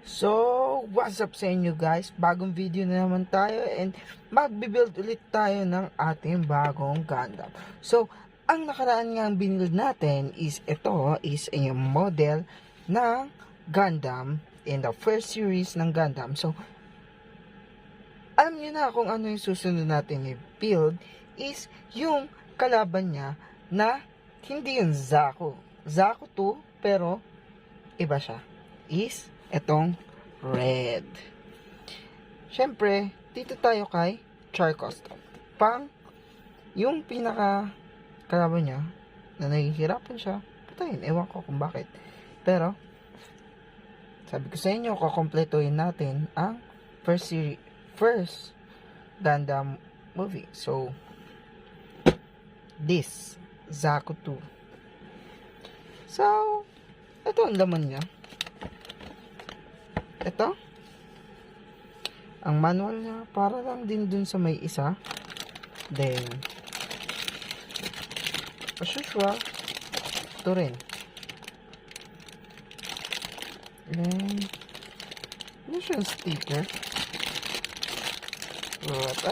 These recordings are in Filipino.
So, what's up sa inyo guys? Bagong video na naman tayo and magbibuild ulit tayo ng ating bagong Gundam. So, ang nakaraan nga binild natin is ito is a model ng Gundam in the first series ng Gundam. So, alam niyo na kung ano yung susunod natin i-build is yung kalaban niya na hindi yung Zaku. Zaku 2 pero iba siya. Is etong red. Siyempre, dito tayo kay Char Custom. Yung pinaka kalaban niya na nahihirapan siya, patayin. Ewan ko kung bakit. Pero, sabi ko sa inyo, kukompletuhin natin ang first Gundam movie. So, this, Zaku 2. So, ito ang laman niya. Ito, ang manual niya, para lang din dun sa may isa. Then, as usual, ito rin. Then, ano siya sticker?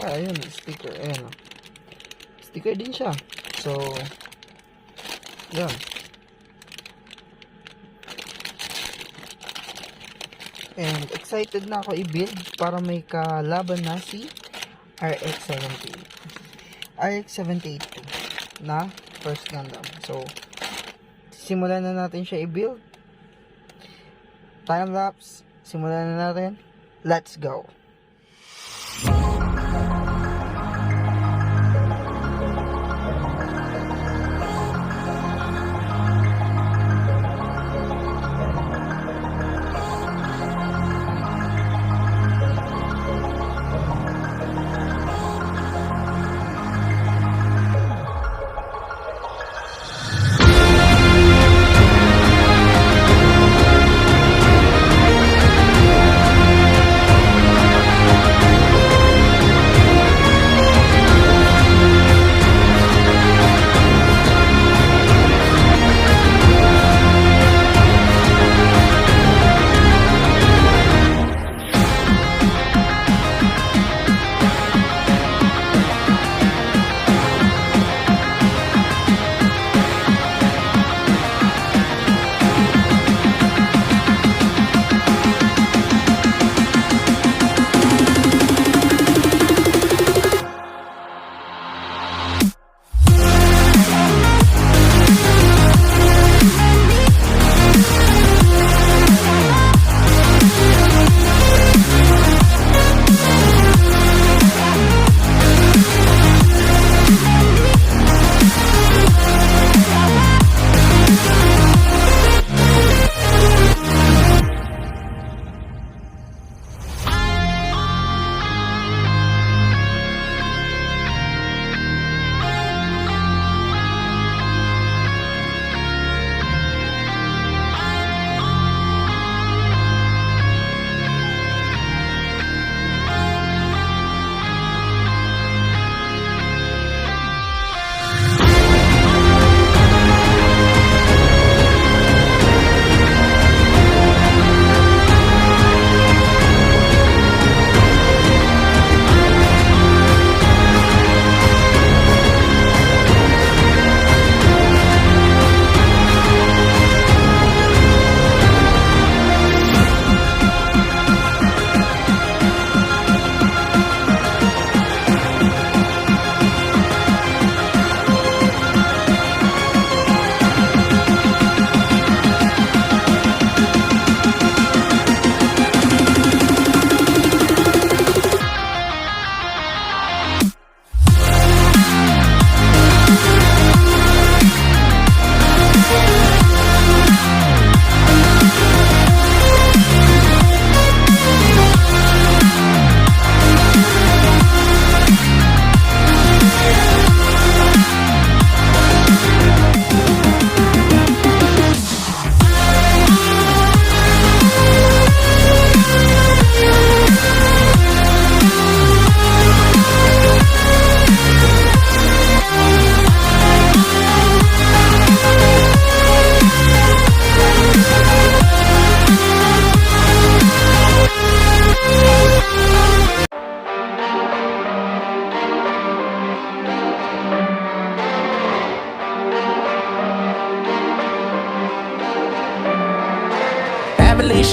Ayun, sticker, ayun. Sticker din siya. So, yun. And excited na ako i-build para may kalaban na si RX-78. RX-78 na first Gundam. So, simulan na natin siya i-build. Time lapse. Simulan na natin. Let's go!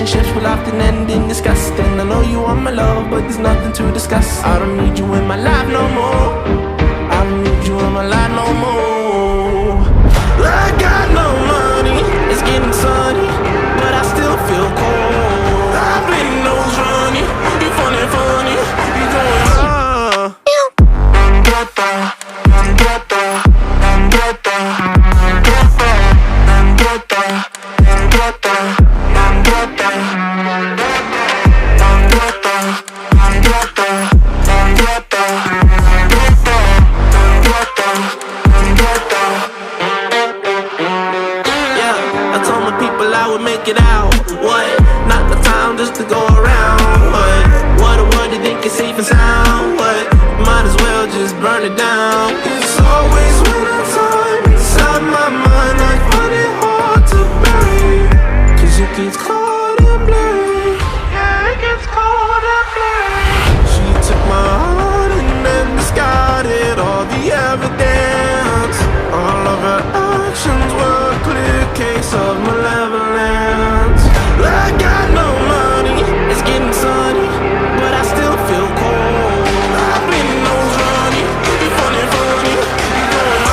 relationships will often end in disgust. And I know you want my love, but there's nothing to discuss. I don't need you in my life no more. I don't need you in my life no more. I got no money, it's getting sunny, but I still feel cold. I've been nose running, you funny, you going I would make it out. What? Not the time just to go around. What a word you think is safe and sound. What? Might as well just burn it down. It's always winter time inside my mind. I find it hard to bury, 'cause it gets cold and blurry. Yeah, it gets cold and blurry. She took my heart and then discarded all the evidence. All of her actions were a clear case of malevolence. I got no money, it's getting sunny, but I still feel cold. I've been nose running, you funny, you going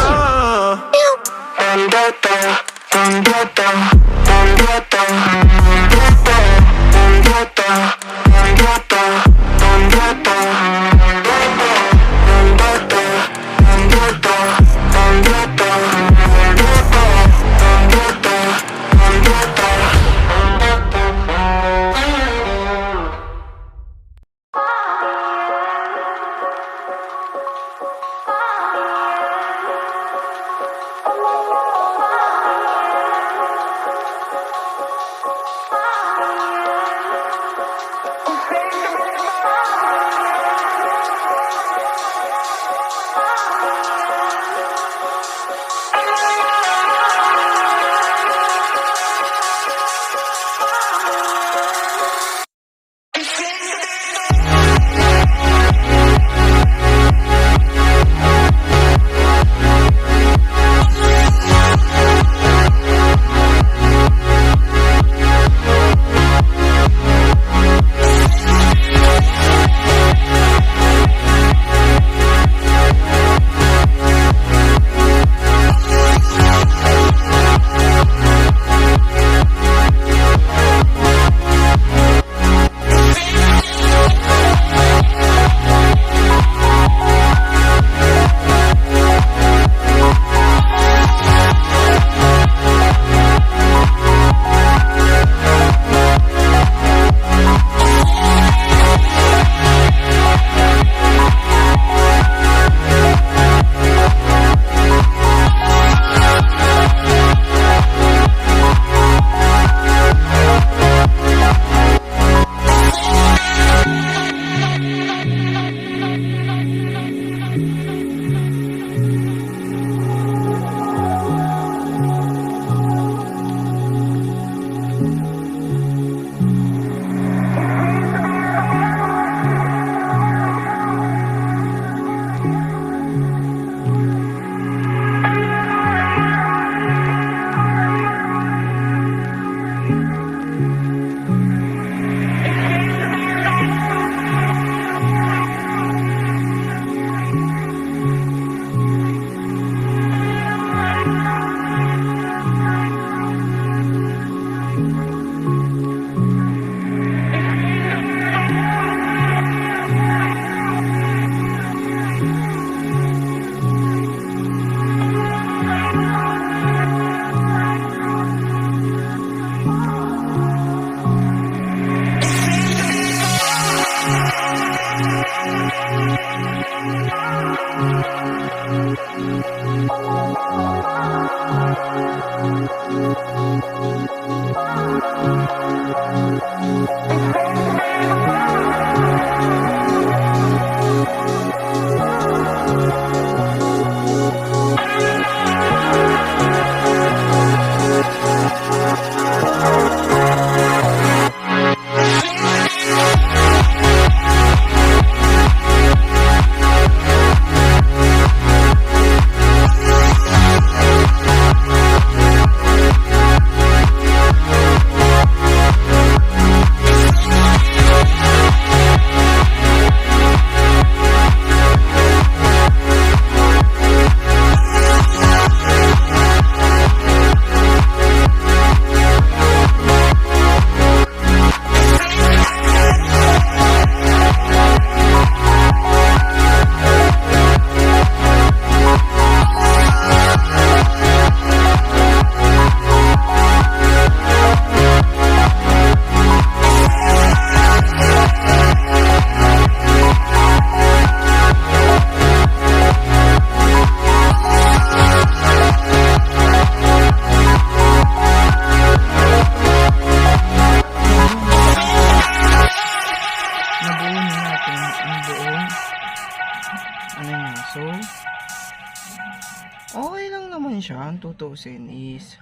siya, ang tutuusin is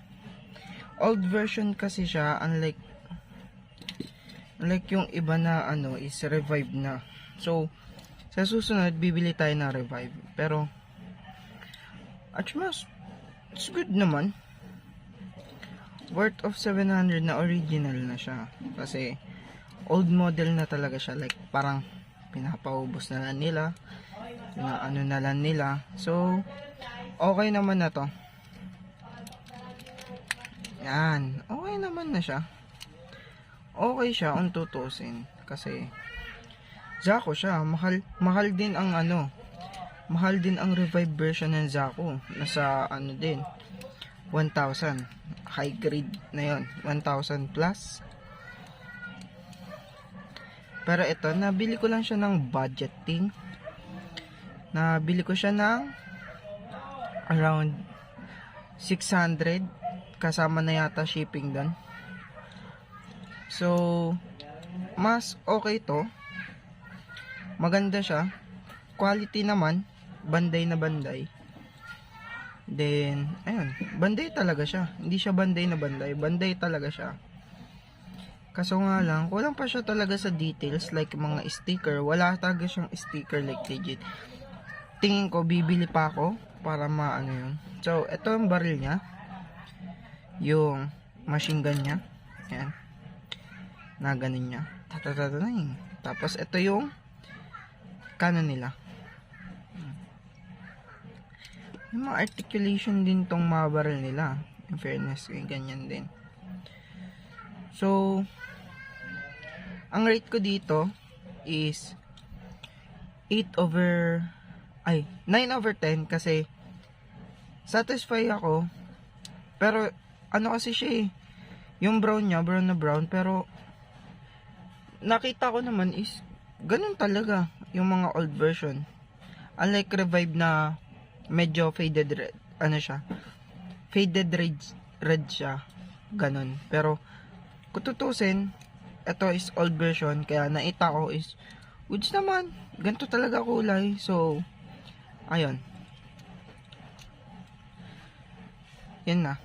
old version kasi siya, unlike yung iba na ano is revive na. So sa susunod bibili tayo ng revive, pero at mas it's good naman, worth of 700 na original na siya kasi old model na talaga siya, like parang pinapaubos na lang nila, ano na lang nila. So okay naman na to, yan, okay naman na siya, okay siya kung tutusin kasi Zaco siya, mahal din ang ano, mahal din ang revive version ng Zaco, nasa ano din 1,000, high grade na yon, 1,000 plus. Pero ito, nabili ko lang siya ng budgeting. Nabili ko siya ng around 600 kasama na yata shipping doon. So mas okay to, maganda siya, quality naman, banday na banday. Then ayun, banday talaga siya, hindi siya banday na banday, banday talaga siya. Kaso nga lang, kulang pa siya talaga sa details, like mga sticker. Wala talaga siyang sticker like legit. Tingin ko bibili pa ako para maano yun. So ito yung baril niya, yung machine gun niya, yan, na ganun niya, tatatataning. Tapos ito yung cannon nila. Yung mga articulation din tong mga baril nila, in fairness, ganyan din. So ang rate ko dito is 9/10 kasi satisfy ako. Pero ano kasi siya eh, yung brown niya, brown na brown, pero nakita ko naman is ganun talaga yung mga old version. Unlike revive na medyo faded red, ano siya, faded red siya, ganun. Pero kung tutusin, ito is old version, kaya naita ko is goods naman, ganito talaga kulay. So ayun, yun na,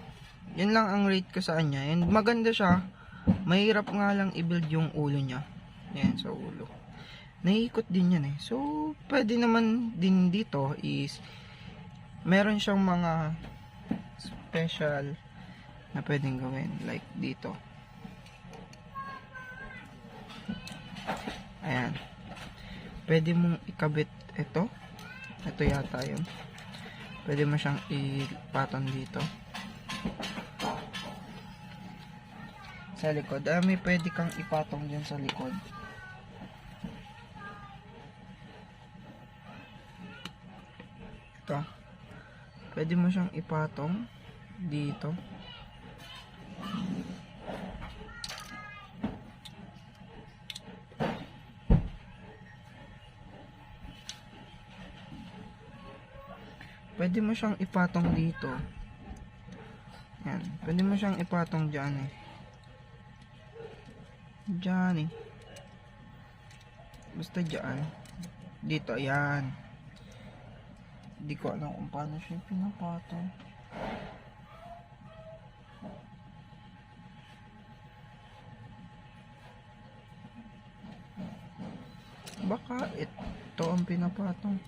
yun lang ang rate ko sa kanya. And maganda siya, mahirap nga lang i-build yung ulo niya, yan, sa ulo naiikot din yan eh. So pwede naman din dito is meron siyang mga special na pwedeng gawin, like dito, ayan, pwede mong ikabit ito yata yun, pwede mo siyang ipatong dito sa likod. May pwede kang ipatong dyan sa likod. Ito, pwede mo siyang ipatong dito. Pwede mo siyang ipatong dito. Yan, pwede mo siyang ipatong dyan eh. Dyan eh. Basta dyan. Dito, ayan. Hindi ko alam kung paano siya pinapatong. Baka ito ang pinapatong.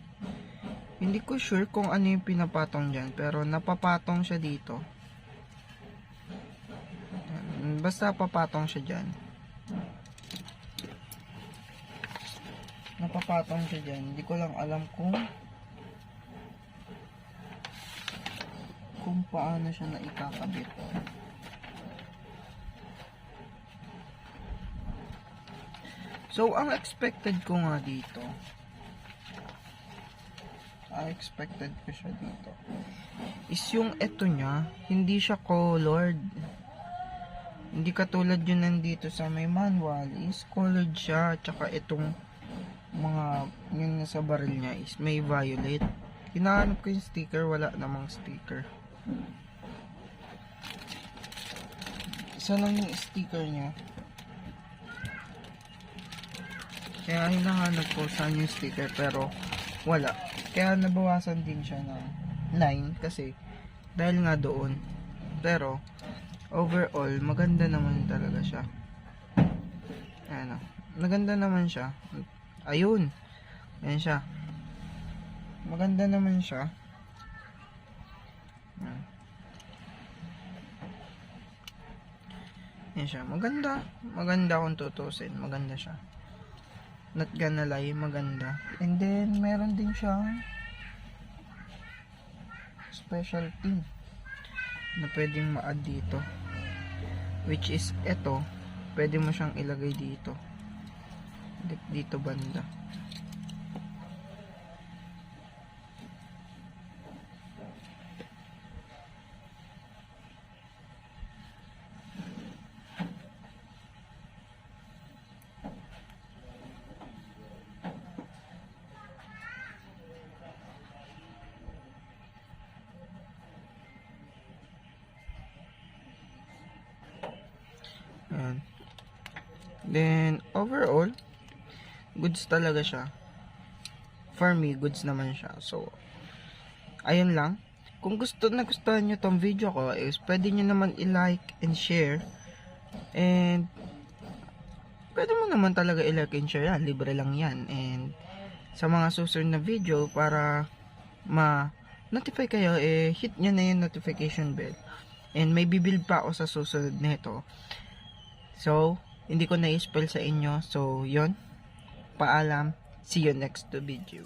Hindi ko sure kung ano yung pinapatong dyan, pero napapatong siya dito. Basta papatong siya dyan. Napapatong siya dyan. Hindi ko lang alam kung paano siya na ikakabit. So ang expected ko nga dito, is yung eto nya, hindi siya colored. Hindi katulad yun nandito sa may manual, is colored siya. Tsaka itong mga yung nasa baril nya is may violet. Hinahanap ko yung sticker, wala namang sticker. Isa lang yung sticker nya, kaya hinahanap ko saan yung sticker, pero wala. Kaya nabawasan din siya ng 9 kasi dahil nga doon. Pero overall maganda naman talaga siya. Ayan o, maganda naman siya. Ayun, ayan siya, maganda naman siya. Ayan. Yan siya, maganda kung tutusin, maganda siya, not gonna lie, maganda. And then meron din siyang specialty na pwedeng ma-add dito, which is ito, pwede mo siyang ilagay dito, dito banda. Ayan. Then overall goods talaga siya. For me, goods naman siya. So ayun lang. Kung nagustuhan nyo tong video ko, is pwede nyo naman i-like and share. And pwede mo naman talaga i-like and share yan. Libre lang yan. And sa mga susunod na video, para ma-notify kayo, hit nyo na yung notification bell. And may bibuild pa ako sa susunod nito. So, hindi ko na i-spell sa inyo. So, yon. Paalam. See you next video.